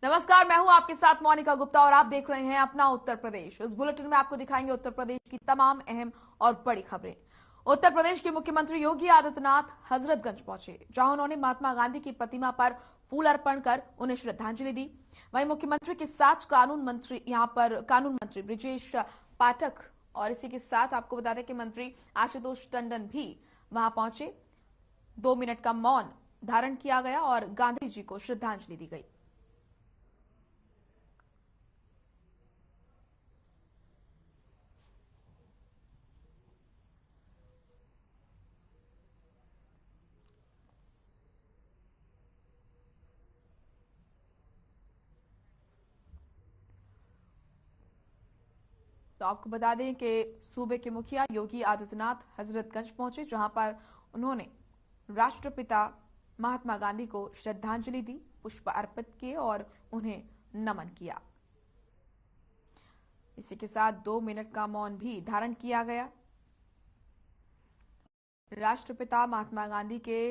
नमस्कार, मैं हूं आपके साथ मोनिका गुप्ता और आप देख रहे हैं अपना उत्तर प्रदेश। इस बुलेटिन में आपको दिखाएंगे उत्तर प्रदेश की तमाम अहम और बड़ी खबरें। उत्तर प्रदेश के मुख्यमंत्री योगी आदित्यनाथ हजरतगंज पहुंचे, जहां उन्होंने महात्मा गांधी की प्रतिमा पर फूल अर्पण कर उन्हें श्रद्धांजलि दी। वहीं मुख्यमंत्री के साथ कानून मंत्री ब्रिजेश पाठक और इसी के साथ आपको बता दें कि मंत्री आशुतोष टंडन भी वहां पहुंचे। 2 मिनट का मौन धारण किया गया और गांधी जी को श्रद्धांजलि दी गई। तो आपको बता दें कि सूबे के मुखिया योगी आदित्यनाथ हजरतगंज पहुंचे, जहां पर उन्होंने राष्ट्रपिता महात्मा गांधी को श्रद्धांजलि दी, पुष्प अर्पित किए और उन्हें नमन किया। इसी के साथ 2 मिनट का मौन भी धारण किया गया। राष्ट्रपिता महात्मा गांधी के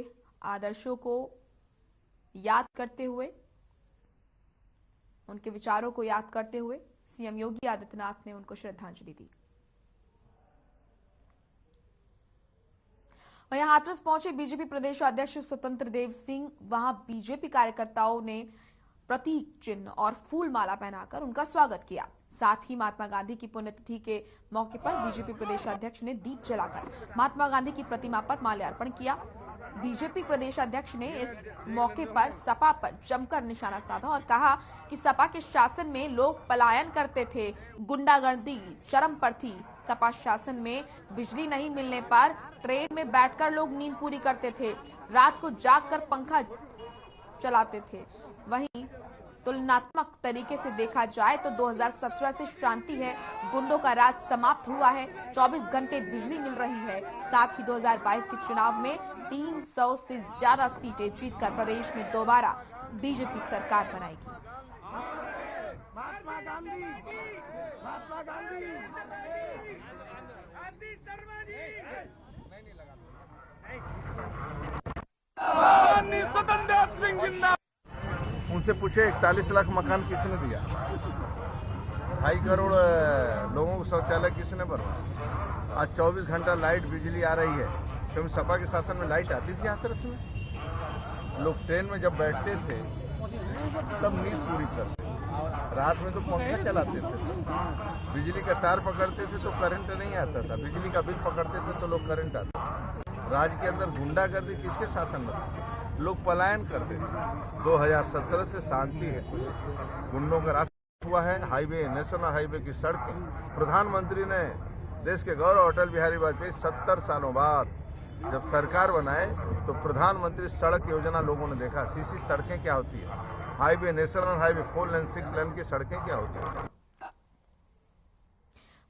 आदर्शों को याद करते हुए, उनके विचारों को याद करते हुए सीएम योगी आदित्यनाथ ने उनको श्रद्धांजलि दी। वहीं हाथरस पहुंचे बीजेपी प्रदेश अध्यक्ष स्वतंत्र देव सिंह। वहां बीजेपी कार्यकर्ताओं ने प्रतीक चिन्ह और फूल माला पहनाकर उनका स्वागत किया। साथ ही महात्मा गांधी की पुण्यतिथि के मौके पर बीजेपी प्रदेश अध्यक्ष ने दीप जलाकर महात्मा गांधी की प्रतिमा पर माल्यार्पण किया। बीजेपी प्रदेश अध्यक्ष ने इस मौके पर सपा पर जमकर निशाना साधा और कहा कि सपा के शासन में लोग पलायन करते थे, गुंडागर्दी चरम पर थी। सपा शासन में बिजली नहीं मिलने पर ट्रेन में बैठकर लोग नींद पूरी करते थे, रात को जागकर पंखा चलाते थे। वहीं तुलनात्मक तरीके से देखा जाए तो 2017 से शांति है, गुंडों का राज समाप्त हुआ है, 24 घंटे बिजली मिल रही है। साथ ही 2022 के चुनाव में 300 से ज्यादा सीटें जीतकर प्रदेश में दोबारा बीजेपी सरकार बनाएगी। महात्मा गांधी स्वतंत्र सिंह जिंदाबाद। उनसे पूछे 41 लाख मकान किसने दिया, 2.5 करोड़ लोगों को शौचालय किसने बनवाया, आज 24 घंटा लाइट बिजली आ रही है। क्योंकि सपा के शासन में लाइट आती थी हाथरस में, लोग ट्रेन में जब बैठते थे तब नींद पूरी करते, रात में तो पंखा चलाते थे, बिजली का तार पकड़ते थे तो करंट नहीं आता था, बिजली का बिल पकड़ते थे तो लोग करंट आता। राज्य के अंदर गुंडागर्दी किसके शासन में थी, लोग पलायन करते थे। 2017 से शांति है, गुंडों का राज हुआ है। हाईवे, नेशनल हाईवे की सड़कें प्रधानमंत्री ने देश के गौरव अटल बिहारी वाजपेयी 70 सालों बाद जब सरकार बनाए तो प्रधानमंत्री सड़क योजना लोगों ने देखा, सीसी सड़कें क्या होती है, हाईवे, नेशनल हाईवे 4 लेन 6 लेन की सड़कें क्या होती है।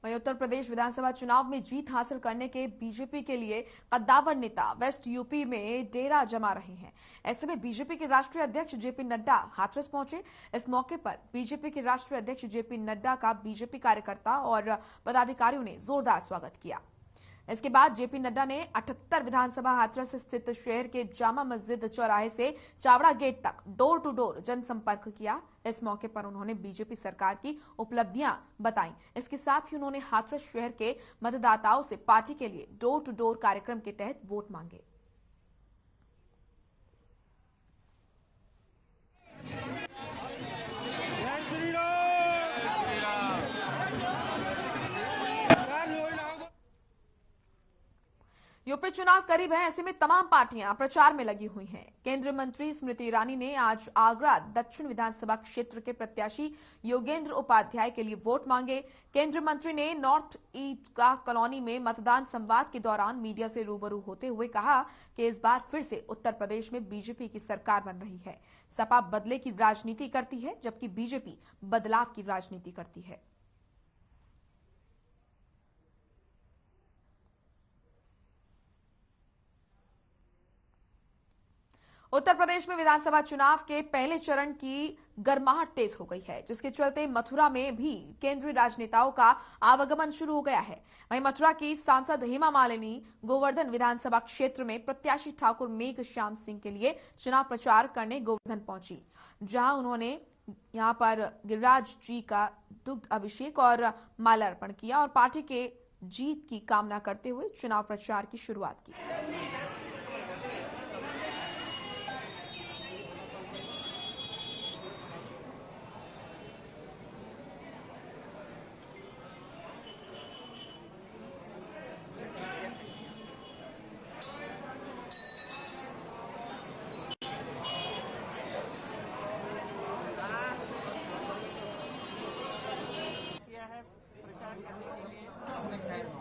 वहीं उत्तर प्रदेश विधानसभा चुनाव में जीत हासिल करने के बीजेपी के लिए कद्दावर नेता वेस्ट यूपी में डेरा जमा रहे हैं। ऐसे में बीजेपी के राष्ट्रीय अध्यक्ष जेपी नड्डा हाथरस पहुंचे। इस मौके पर बीजेपी के राष्ट्रीय अध्यक्ष जेपी नड्डा का बीजेपी कार्यकर्ता और पदाधिकारियों ने जोरदार स्वागत किया। इसके बाद जेपी नड्डा ने 78 विधानसभा हाथरस स्थित शहर के जामा मस्जिद चौराहे से चावड़ा गेट तक डोर टू डोर जनसंपर्क किया। इस मौके पर उन्होंने बीजेपी सरकार की उपलब्धियां बताई। इसके साथ ही उन्होंने हाथरस शहर के मतदाताओं से पार्टी के लिए डोर टू डोर कार्यक्रम के तहत वोट मांगे। यूपी चुनाव करीब है, ऐसे में तमाम पार्टियां प्रचार में लगी हुई हैं। केंद्रीय मंत्री स्मृति ईरानी ने आज आगरा दक्षिण विधानसभा क्षेत्र के प्रत्याशी योगेंद्र उपाध्याय के लिए वोट मांगे। केंद्रीय मंत्री ने नॉर्थ ईदगाह कॉलोनी में मतदान संवाद के दौरान मीडिया से रूबरू होते हुए कहा कि इस बार फिर से उत्तर प्रदेश में बीजेपी की सरकार बन रही है। सपा बदले की राजनीति करती है, जबकि बीजेपी बदलाव की राजनीति करती है। उत्तर प्रदेश में विधानसभा चुनाव के पहले चरण की गर्माहट तेज हो गई है, जिसके चलते मथुरा में भी केंद्रीय राजनेताओं का आवागमन शुरू हो गया है। वहीं मथुरा की सांसद हेमा मालिनी गोवर्धन विधानसभा क्षेत्र में प्रत्याशी ठाकुर मेघ श्याम सिंह के लिए चुनाव प्रचार करने गोवर्धन पहुंची, जहां उन्होंने यहाँ पर गिरिराज जी का दुग्ध अभिषेक और माल्यार्पण किया और पार्टी के जीत की कामना करते हुए चुनाव प्रचार की शुरुआत की।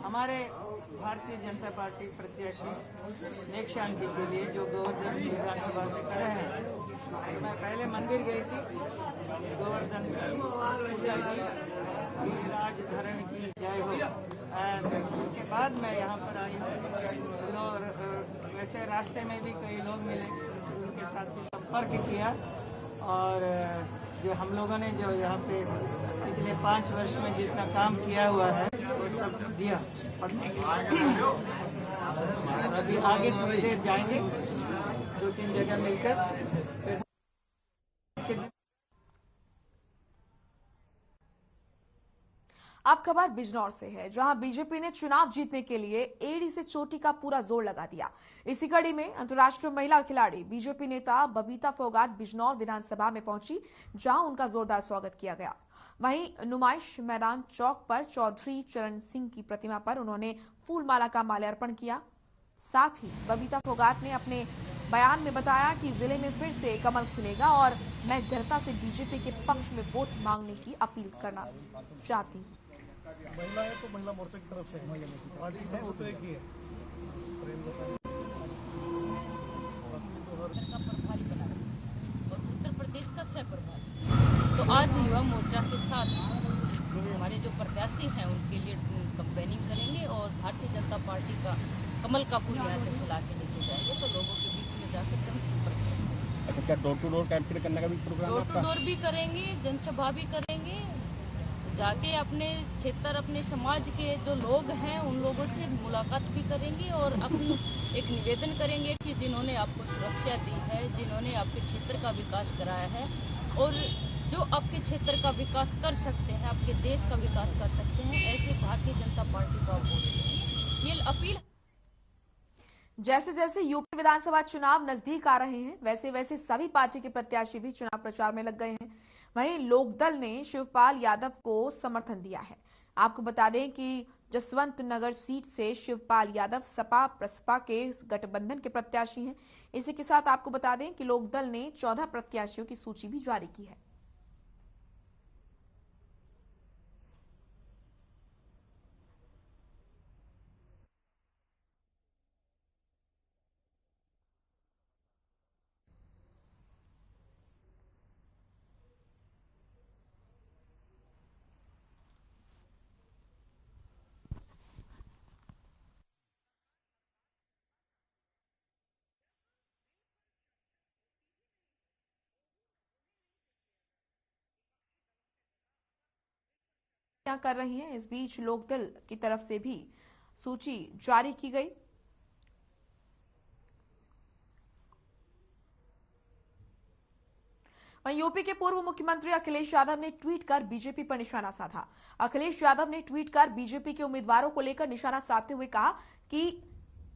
हमारे भारतीय जनता पार्टी प्रत्याशी नेकशान जी के लिए जो गोवर्धन विधानसभा से खड़े हैं, मैं पहले मंदिर गई थी, गोवर्धन की पूजा की, गिरिराज धरण की जय हो, उसके बाद मैं यहाँ पर आई हूँ। और वैसे रास्ते में भी कई लोग मिले, उनके साथ भी संपर्क किया और जो हम लोगों ने जो यहाँ पे पिछले 5 वर्ष में जितना काम किया हुआ है वो सब दिया पढ़ने के लिए। और अभी आगे थोड़ी देर जाएंगे 2-3 जगह मिलकर फिर अब खबर बिजनौर से है, जहां बीजेपी ने चुनाव जीतने के लिए एड़ी से चोटी का पूरा जोर लगा दिया। इसी कड़ी में अंतर्राष्ट्रीय महिला खिलाड़ी बीजेपी नेता बबीता फोगाट बिजनौर विधानसभा में पहुंची, जहां उनका जोरदार स्वागत किया गया। वहीं नुमाइश मैदान चौक पर चौधरी चरण सिंह की प्रतिमा पर उन्होंने फूलमाला का माल्यार्पण किया। साथ ही बबीता फोगाट ने अपने बयान में बताया कि जिले में फिर से कमल खिलेगा और मैं जनता से बीजेपी के पक्ष में वोट मांगने की अपील करना चाहती हूँ। महिला है तो महिला मोर्चा की तरफ से पार्टी है वो तो एक ही है। का प्रभारी बना और उत्तर प्रदेश का सह प्रभारी। तो आज युवा मोर्चा के साथ हमारे जो प्रत्याशी हैं उनके लिए कैंपेनिंग करेंगे और भारतीय जनता पार्टी का कमल का फूल यहाँ से फुला के लेके जाएंगे, तो लोगों के बीच में जाकर जनसंपर्क करेंगे। अच्छा, क्या डोर टू डोर कैंपेन करने का भी प्रोग्राम है? डोर टू डोर भी करेंगे, जनसभा भी करेंगे, जाके अपने क्षेत्र अपने समाज के जो लोग हैं उन लोगों से मुलाकात भी करेंगे और अपन एक निवेदन करेंगे कि जिन्होंने आपको सुरक्षा दी है, जिन्होंने आपके क्षेत्र का विकास कराया है और जो आपके क्षेत्र का विकास कर सकते हैं, आपके देश का विकास कर सकते हैं, ऐसे भारतीय जनता पार्टी का वोट दीजिए, ये अपील। जैसे जैसे यूपी विधानसभा चुनाव नजदीक आ रहे हैं, वैसे वैसे सभी पार्टी के प्रत्याशी भी चुनाव प्रचार में लग गए हैं। वहीं लोकदल ने शिवपाल यादव को समर्थन दिया है। आपको बता दें कि जसवंत नगर सीट से शिवपाल यादव सपा प्रसपा के गठबंधन के प्रत्याशी हैं। इसी के साथ आपको बता दें कि लोकदल ने 14 प्रत्याशियों की सूची भी जारी की है। कर रही हैं। इस बीच लोकदल की तरफ से भी सूची जारी की गई। वहीं यूपी के पूर्व मुख्यमंत्री अखिलेश यादव ने ट्वीट कर बीजेपी पर निशाना साधा। अखिलेश यादव ने ट्वीट कर बीजेपी के उम्मीदवारों को लेकर निशाना साधते हुए कहा कि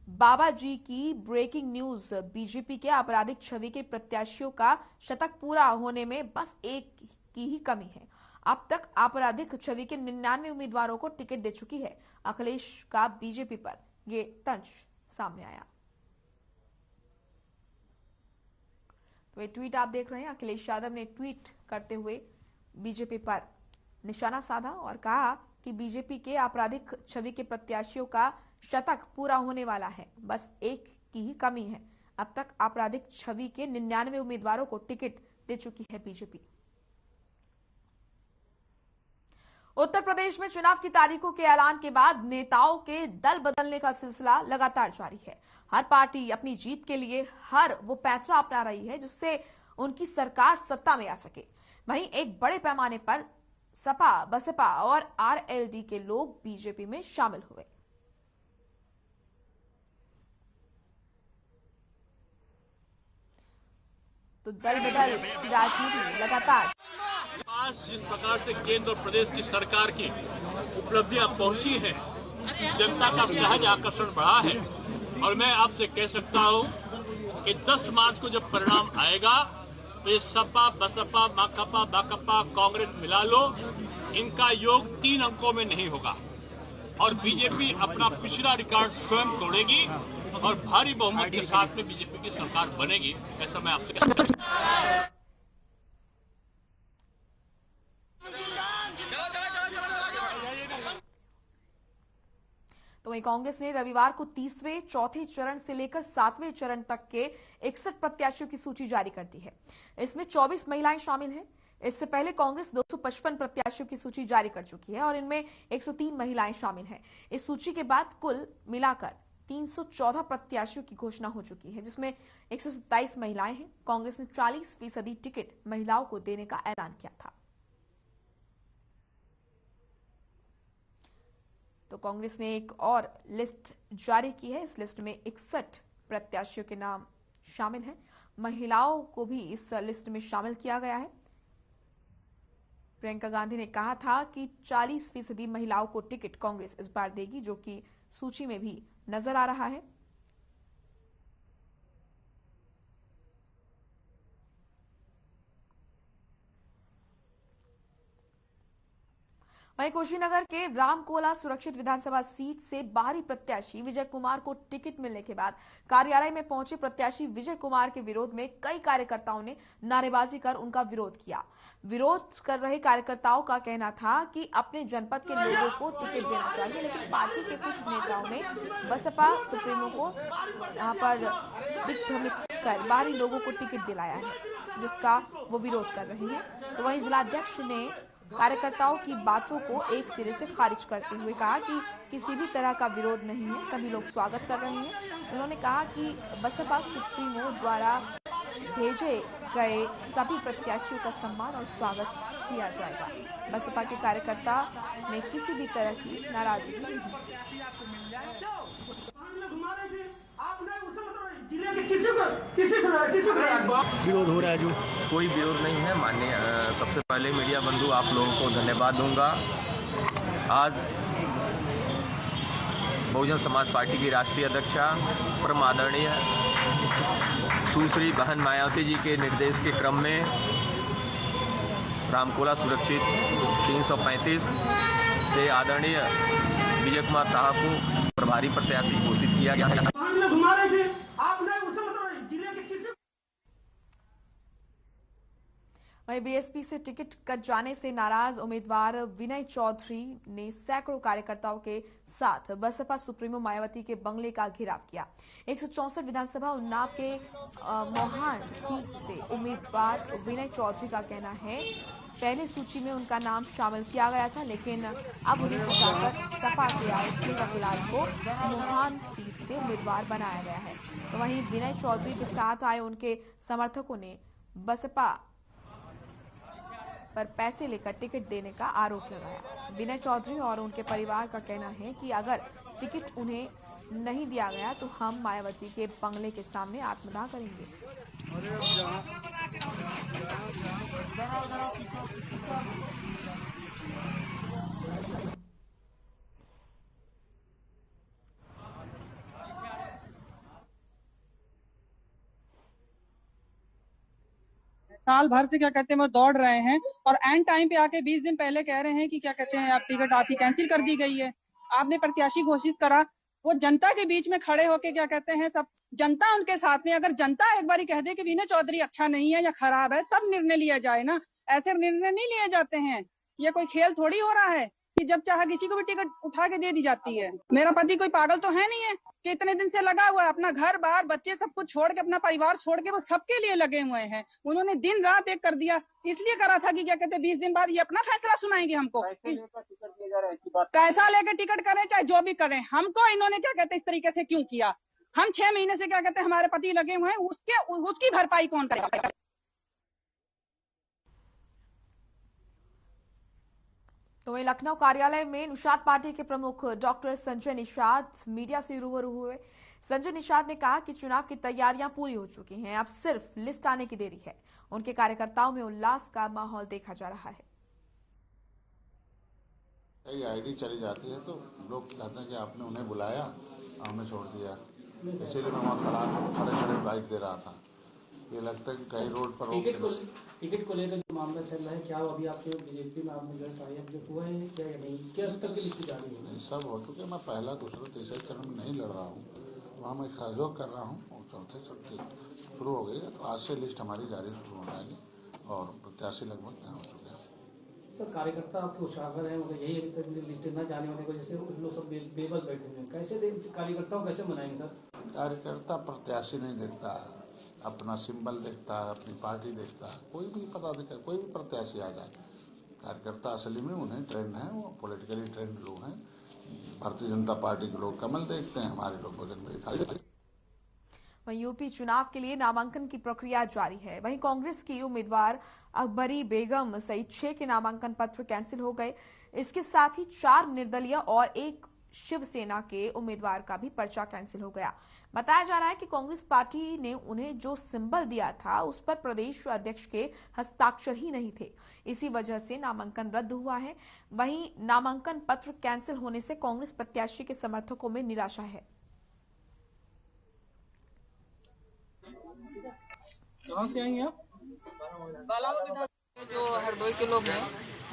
बाबा जी की ब्रेकिंग न्यूज, बीजेपी के आपराधिक छवि के प्रत्याशियों का शतक पूरा होने में बस एक की ही कमी है। अब तक आपराधिक छवि के 99 उम्मीदवारों को टिकट दे चुकी है। अखिलेश का बीजेपी पर ये तंज सामने आया। तो ये ट्वीट आप देख रहे हैं, अखिलेश यादव ने ट्वीट करते हुए बीजेपी पर निशाना साधा और कहा कि बीजेपी के आपराधिक छवि के प्रत्याशियों का शतक पूरा होने वाला है, बस एक की ही कमी है। अब तक आपराधिक छवि के 99 उम्मीदवारों को टिकट दे चुकी है बीजेपी। उत्तर प्रदेश में चुनाव की तारीखों के ऐलान के बाद नेताओं के दल बदलने का सिलसिला लगातार जारी है। हर पार्टी अपनी जीत के लिए हर वो पैंतरा अपना रही है जिससे उनकी सरकार सत्ता में आ सके। वहीं एक बड़े पैमाने पर सपा, बसपा और आरएलडी के लोग बीजेपी में शामिल हुए। तो दल बदल की राजनीति लगातार आज जिस प्रकार से केंद्र और प्रदेश की सरकार की उपलब्धियां पहुंची हैं, जनता का सहज आकर्षण बढ़ा है और मैं आपसे कह सकता हूं कि 10 मार्च को जब परिणाम आएगा तो ये सपा, बसपा, माकपा, बाकपा, कांग्रेस मिला लो, इनका योग 3 अंकों में नहीं होगा और बीजेपी अपना पिछला रिकॉर्ड स्वयं तोड़ेगी और भारी बहुमत के साथ में बीजेपी की सरकार बनेगी, ऐसा मैं आपसे कहता हूं। तो वहीं कांग्रेस ने रविवार को तीसरे, चौथे चरण से लेकर 7वें चरण तक के 61 प्रत्याशियों की सूची जारी कर दी है। इसमें 24 महिलाएं शामिल हैं। इससे पहले कांग्रेस 255 प्रत्याशियों की सूची जारी कर चुकी है और इनमें 103 महिलाएं शामिल हैं। इस सूची के बाद कुल मिलाकर 314 प्रत्याशियों की घोषणा हो चुकी है, जिसमें 127 महिलाएं हैं। कांग्रेस ने 40% टिकट महिलाओं को देने का ऐलान किया था। तो कांग्रेस ने एक और लिस्ट जारी की है। इस लिस्ट में 61 प्रत्याशियों के नाम शामिल हैं। महिलाओं को भी इस लिस्ट में शामिल किया गया है। प्रियंका गांधी ने कहा था कि 40% महिलाओं को टिकट कांग्रेस इस बार देगी, जो कि सूची में भी नजर आ रहा है। वहीं कुशीनगर के रामकोला सुरक्षित विधानसभा सीट से बाहरी प्रत्याशी विजय कुमार को टिकट मिलने के बाद कार्यालय में पहुंचे प्रत्याशी विजय कुमार के विरोध में कई कार्यकर्ताओं ने नारेबाजी कर उनका विरोध किया। विरोध कर रहे कार्यकर्ताओं का कहना था कि अपने जनपद के लोगों को टिकट देना चाहिए, लेकिन पार्टी के कुछ नेताओं ने बसपा सुप्रीमो को यहां पर दिग्भ्रमित कर बाहरी लोगों को टिकट दिलाया है, जिसका वो विरोध कर रहे हैं। तो वहीं जिलाध्यक्ष ने कार्यकर्ताओं की बातों को एक सिरे से खारिज करते हुए कहा कि किसी भी तरह का विरोध नहीं है, सभी लोग स्वागत कर रहे हैं। उन्होंने कहा कि बसपा सुप्रीमो द्वारा भेजे गए सभी प्रत्याशियों का सम्मान और स्वागत किया जाएगा। बसपा के कार्यकर्ता में किसी भी तरह की नाराजगी नहीं है। विरोध हो रहा है जो कोई विरोध नहीं है माननीय। सबसे पहले मीडिया बंधु आप लोगों को धन्यवाद दूंगा। आज बहुजन समाज पार्टी की राष्ट्रीय अध्यक्षा परम आदरणीय सुश्री बहन मायावती जी के निर्देश के क्रम में रामकोला सुरक्षित 335 से आदरणीय विजय कुमार साहब को प्रभारी प्रत्याशी घोषित किया गया है। वहीं बीएसपी से टिकट कट जाने से नाराज उम्मीदवार विनय चौधरी ने सैकड़ों कार्यकर्ताओं के साथ बसपा सुप्रीमो मायावती के बंगले का घेराव किया। 164 विधानसभा उन्नाव के मोहान सीट से उम्मीदवार विनय चौधरी का कहना है पहले सूची में उनका नाम शामिल किया गया था, लेकिन अब उन्हें हटाकर सपा से आए सेवालाल को मोहान सीट से उम्मीदवार बनाया गया है। तो वहीं विनय चौधरी के साथ आए उनके समर्थकों ने बसपा पर पैसे लेकर टिकट देने का आरोप लगाया। विनय चौधरी और उनके परिवार का कहना है कि अगर टिकट उन्हें नहीं दिया गया तो हम मायावती के बंगले के सामने आत्मदाह करेंगे। साल भर से क्या कहते हैं वो दौड़ रहे हैं और एंड टाइम पे आके 20 दिन पहले कह रहे हैं कि क्या कहते हैं आप टिकट आपकी कैंसिल कर दी गई है। आपने प्रत्याशी घोषित करा, वो जनता के बीच में खड़े होके क्या कहते हैं सब जनता उनके साथ में, अगर जनता एक बारी कह दे कि विनय चौधरी अच्छा नहीं है या खराब है तब निर्णय लिया जाए ना, ऐसे निर्णय नहीं लिए जाते हैं। ये कोई खेल थोड़ी हो रहा है कि जब चाहे किसी को भी टिकट उठा के दे दी जाती है। मेरा पति कोई पागल तो है नहीं है कि इतने दिन से लगा हुआ है, अपना घर बार बच्चे सब कुछ छोड़ के अपना परिवार छोड़ के वो सबके लिए लगे हुए हैं। उन्होंने दिन रात एक कर दिया, इसलिए करा था कि क्या कहते हैं 20 दिन बाद ये अपना फैसला सुनाएंगे हमको। पैसा लेकर टिकट करें चाहे जो भी करें, हमको इन्होंने क्या कहते हैं इस तरीके से क्यों किया। हम 6 महीने से क्या कहते हैं हमारे पति लगे हुए हैं, उसकी भरपाई कौन करेगा। तो वहीं लखनऊ कार्यालय में निषाद पार्टी के प्रमुख डॉक्टर संजय निषाद मीडिया से रूबरू हुए। संजय निषाद ने कहा कि चुनाव की तैयारियां पूरी हो चुकी हैं, अब सिर्फ लिस्ट आने की देरी है। उनके कार्यकर्ताओं में उल्लास का माहौल देखा जा रहा है। कई आईडी चली जाती है तो लोग कहते हैं कि आपने उन्हें बुलाया, हमें छोड़ दिया, इसीलिए मैं वहाँ खड़े बाइट दे रहा था। ये लगता है कि कई रोड पर टिकट को लेकर जो मामला चल रहा है, क्या वो अभी आपके बीजेपी में आपने जो टाइप जो हुआ है क्या या नहीं, क्या अभी तक की लिस्ट जारी है? नहीं, सब हो चुके। मैं पहला, दूसरा, तीसरे चरण में नहीं लड़ रहा हूँ, वहाँ मैं सहयोग कर रहा हूँ और चौथे चरण शुरू हो गई है। तो आज से लिस्ट हमारी जारी शुरू हो जाएगी और प्रत्याशी लगभग तय हो चुके हैं। सर, कार्यकर्ता आपके उछागर हैं, मतलब यही अभी तक लिस्ट न जाने होने की वजह से लोग सब बेबस बैठे हुए हैं। कैसे कार्यकर्ताओं कैसे मनाएंगे सर? कार्यकर्ता प्रत्याशी नहीं देखता, अपना सिंबल देखता है, अपनी पार्टी देखता है। कोई भी पदाधिकारी, कोई भी प्रत्याशी आ जाए, कार्यकर्ता असली में उन्हें ट्रेंड है, वो पॉलिटिकली ट्रेंड लोग हैं। भारतीय जनता पार्टी के लोग कमल देखते हैं, हमारे लोग भोजन में थाली। वहीं यूपी चुनाव के लिए नामांकन की प्रक्रिया जारी है। वहीं कांग्रेस की उम्मीदवार अकबरी बेगम सहित 6 के नामांकन पत्र कैंसिल हो गए। इसके साथ ही 4 निर्दलीय और 1 शिवसेना के उम्मीदवार का भी पर्चा कैंसिल हो गया। बताया जा रहा है कि कांग्रेस पार्टी ने उन्हें जो सिंबल दिया था उस पर प्रदेश अध्यक्ष के हस्ताक्षर ही नहीं थे, इसी वजह से नामांकन रद्द हुआ है। वहीं नामांकन पत्र कैंसिल होने से कांग्रेस प्रत्याशी के समर्थकों में निराशा है। कहाँ से आई हैं आप? बालावा विधानसभा जो हरदोई के लोग हैं,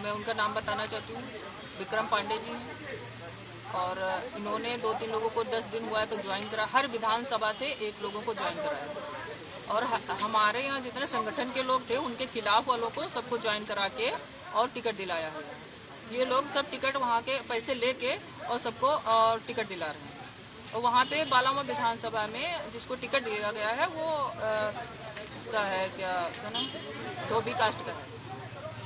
मैं उनका नाम बताना चाहती हूँ। विक्रम पांडे जी हैं और इन्होंने 2-3 लोगों को 10 दिन हुआ है तो ज्वाइन करा। हर विधानसभा से 1 लोगों को ज्वाइन कराया और हमारे यहाँ जितने संगठन के लोग थे उनके खिलाफ वालों को सबको ज्वाइन करा के और टिकट दिलाया है। ये लोग सब टिकट वहाँ के पैसे लेके और सबको और टिकट दिला रहे हैं। और वहाँ पे बालावा विधानसभा में जिसको टिकट दिया गया है वो इसका है क्या नाम, धोबी कास्ट का है।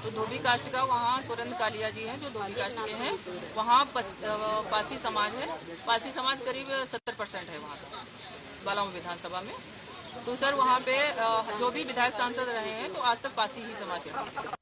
तो धोबी कास्ट का वहाँ सुरेंद्र कालिया जी हैं जो धोबी कास्ट के हैं। वहाँ पासी समाज है, पासी समाज करीब 70% है वहाँ का बालावा विधानसभा में। तो सर वहाँ पे जो भी विधायक सांसद रहे हैं तो आज तक पासी ही समाज के।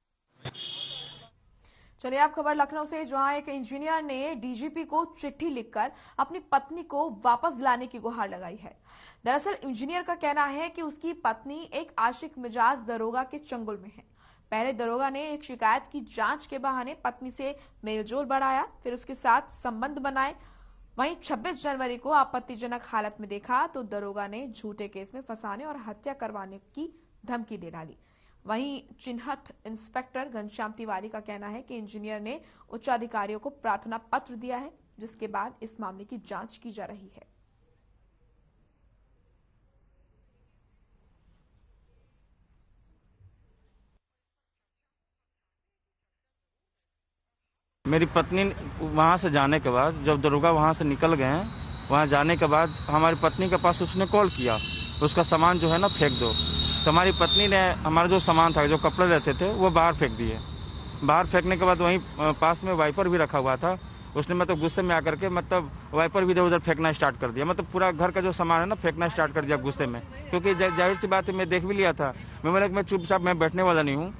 चलिए आप खबर लखनऊ से, जहां एक इंजीनियर ने डीजीपी को चिट्ठी लिखकर अपनी पत्नी को वापस लाने की गुहार लगाई है। दरअसल इंजीनियर का कहना है कि उसकी पत्नी एक आशिक मिजाज दरोगा के चंगुल में है। पहले दरोगा ने एक शिकायत की जांच के बहाने पत्नी से मेलजोल बढ़ाया, फिर उसके साथ संबंध बनाए। वहीं 26 जनवरी को आपत्तिजनक हालत में देखा तो दरोगा ने झूठे केस में फंसाने और हत्या करवाने की धमकी दे डाली। वहीं चिन्हट इंस्पेक्टर घनश्याम तिवारी का कहना है कि इंजीनियर ने उच्च अधिकारियों को प्रार्थना पत्र दिया है, जिसके बाद इस मामले की जांच की जा रही है। मेरी पत्नी वहाँ से जाने के बाद जब दरोगा वहाँ से निकल गए हैं, वहाँ जाने के बाद हमारी पत्नी के पास उसने कॉल किया, उसका सामान जो है ना फेंक दो। तो हमारी पत्नी ने हमारा जो सामान था, जो कपड़े रहते थे, वो बाहर फेंक दिए। बाहर फेंकने के बाद वहीं पास में वाइपर भी रखा हुआ था, उसने मतलब गुस्से में आकर के मतलब वाइपर भी इधर उधर फेंकना स्टार्ट कर दिया। मतलब पूरा घर का जो सामान है ना फेंकना स्टार्ट कर दिया गुस्से में, क्योंकि जाहिर सी बात है मैं देख भी लिया था। मैं चुपचाप मैं बैठने वाला नहीं हूँ,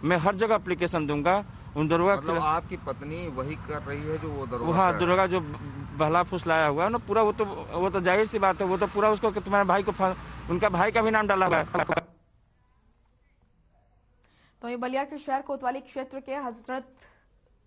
मैं हर जगह एप्लीकेशन दूंगा उन दरोगा। मतलब आपकी पत्नी वही कर रही है जो वो दरोगा? हाँ, दरोगा जो बहला फुसलाया हुआ है ना पूरा, वो तो जाहिर सी बात है, वो तो पूरा उसको तुम्हारे भाई को, उनका भाई का भी नाम डाला हुआ है। तो ये बलिया के शहर कोतवाली क्षेत्र के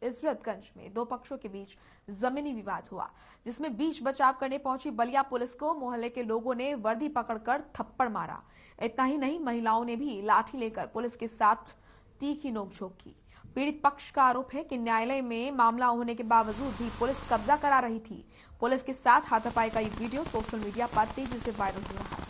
इजरतगंज में 2 पक्षों के बीच जमीनी विवाद हुआ, जिसमें बीच बचाव करने पहुंची बलिया पुलिस को मोहल्ले के लोगों ने वर्दी पकड़कर थप्पड़ मारा। इतना ही नहीं, महिलाओं ने भी लाठी लेकर पुलिस के साथ तीखी नोकझोंक की। पीड़ित पक्ष का आरोप है कि न्यायालय में मामला होने के बावजूद भी पुलिस कब्जा करा रही थी। पुलिस के साथ हाथापाई का ये वीडियो सोशल मीडिया पर तेजी से वायरल हो रहा है।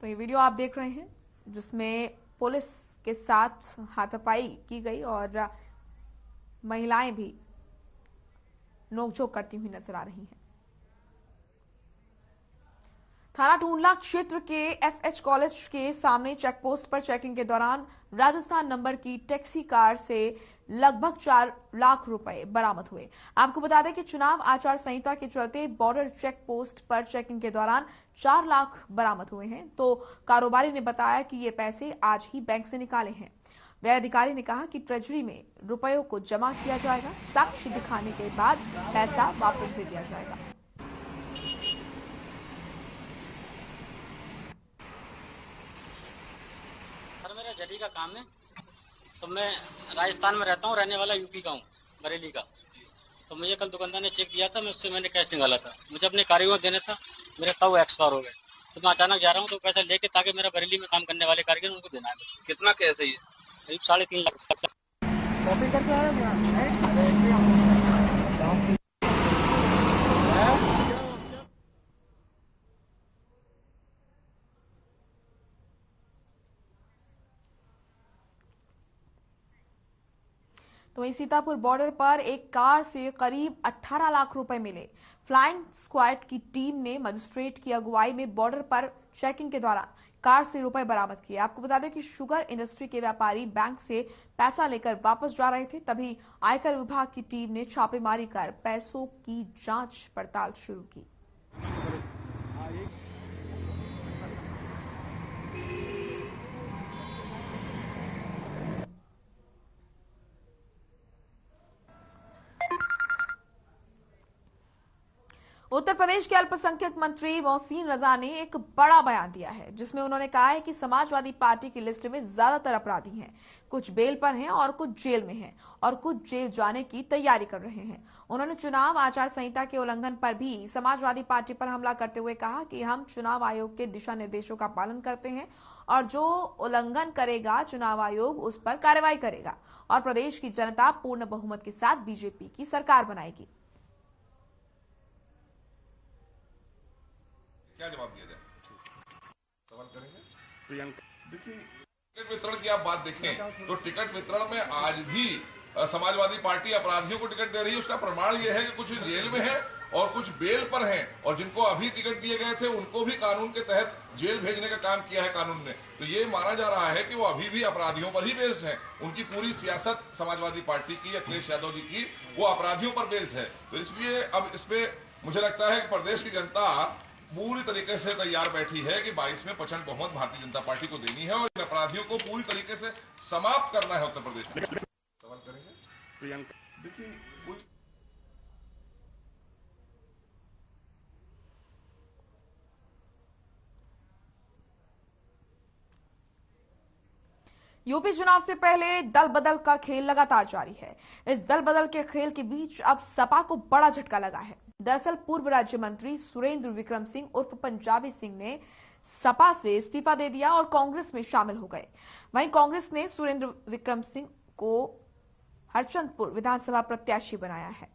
तो ये वीडियो आप देख रहे हैं जिसमें पुलिस के साथ हाथापाई की गई और महिलाएं भी नोकझोंक करती हुई नजर आ रही हैं। थाना टूंडला क्षेत्र के एफएच कॉलेज के सामने चेकपोस्ट पर चेकिंग के दौरान राजस्थान नंबर की टैक्सी कार से लगभग 4 लाख रुपए बरामद हुए। आपको बता दें कि चुनाव आचार संहिता के चलते बॉर्डर चेक पोस्ट पर चेकिंग के दौरान 4 लाख बरामद हुए हैं। तो कारोबारी ने बताया कि ये पैसे आज ही बैंक से निकाले हैं। व्यय अधिकारी ने कहा कि ट्रेजरी में रुपयों को जमा किया जाएगा, साक्ष्य दिखाने के बाद पैसा वापस दे दिया जाएगा। जटी का काम है, तो मैं राजस्थान में रहता हूँ, रहने वाला यूपी का हूँ, बरेली का। तो मुझे कल दुकानदार ने चेक दिया था, मैं उससे मैंने कैश निकाला था, मुझे अपने कारीगर देने था, मेरे तब एक्सपायर हो गए। तो मैं अचानक जा रहा हूँ तो पैसा लेके, ताकि मेरा बरेली में काम करने वाले कारीगर उनको देना है। कितना कैश है ये? करीब 3.5 लाख। कॉपी करके आया तो वहीं सीतापुर बॉर्डर पर एक कार से करीब 18 लाख रुपए मिले। फ्लाइंग स्क्वाड की टीम ने मजिस्ट्रेट की अगुवाई में बॉर्डर पर चेकिंग के दौरान कार से रुपए बरामद किए। आपको बता दें कि शुगर इंडस्ट्री के व्यापारी बैंक से पैसा लेकर वापस जा रहे थे, तभी आयकर विभाग की टीम ने छापेमारी कर पैसों की जांच पड़ताल शुरू की। उत्तर प्रदेश के अल्पसंख्यक मंत्री मोहसिन रजा ने एक बड़ा बयान दिया है, जिसमें उन्होंने कहा है कि समाजवादी पार्टी की लिस्ट में ज्यादातर अपराधी हैं, कुछ बेल पर हैं और कुछ जेल में हैं और कुछ जेल जाने की तैयारी कर रहे हैं। उन्होंने चुनाव आचार संहिता के उल्लंघन पर भी समाजवादी पार्टी पर हमला करते हुए कहा कि हम चुनाव आयोग के दिशा निर्देशों का पालन करते हैं और जो उल्लंघन करेगा चुनाव आयोग उस पर कार्रवाई करेगा और प्रदेश की जनता पूर्ण बहुमत के साथ बीजेपी की सरकार बनाएगी। क्या जवाब दिया जाए? सवाल करेंगे प्रियंका। देखिए, टिकट वितरण की आप बात देखें तो टिकट वितरण में आज भी समाजवादी पार्टी अपराधियों को टिकट दे रही है। उसका प्रमाण यह है कि कुछ जेल में हैं और कुछ बेल पर हैं, और जिनको अभी टिकट दिए गए थे उनको भी कानून के तहत जेल भेजने का काम किया है कानून ने। तो ये माना जा रहा है कि वो अभी भी अपराधियों पर ही बेस्ड है। उनकी पूरी सियासत समाजवादी पार्टी की, अखिलेश यादव जी की, वो अपराधियों पर बेस्ड है। तो इसलिए अब इस पे मुझे लगता है कि प्रदेश की जनता पूरी तरीके से तैयार बैठी है कि 22 में प्रचंड बहुमत भारतीय जनता पार्टी को देनी है और इन अपराधियों को पूरी तरीके से समाप्त करना है उत्तर प्रदेश में। सवाल करेंगे प्रियंका। देखिए, यूपी चुनाव से पहले दल बदल का खेल लगातार जारी है। इस दल बदल के खेल के बीच अब सपा को बड़ा झटका लगा है। दरअसल पूर्व राज्य मंत्री सुरेंद्र विक्रम सिंह उर्फ पंजाबी सिंह ने सपा से इस्तीफा दे दिया और कांग्रेस में शामिल हो गए। वहीं कांग्रेस ने सुरेंद्र विक्रम सिंह को हरचंदपुर विधानसभा प्रत्याशी बनाया है।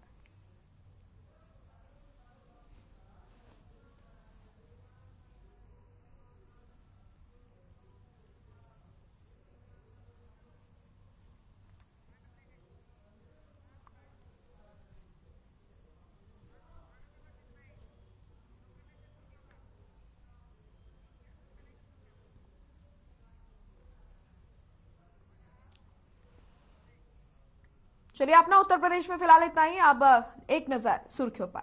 चलिए, अपना उत्तर प्रदेश में फिलहाल इतना ही। अब एक नजर सुर्खियों पर।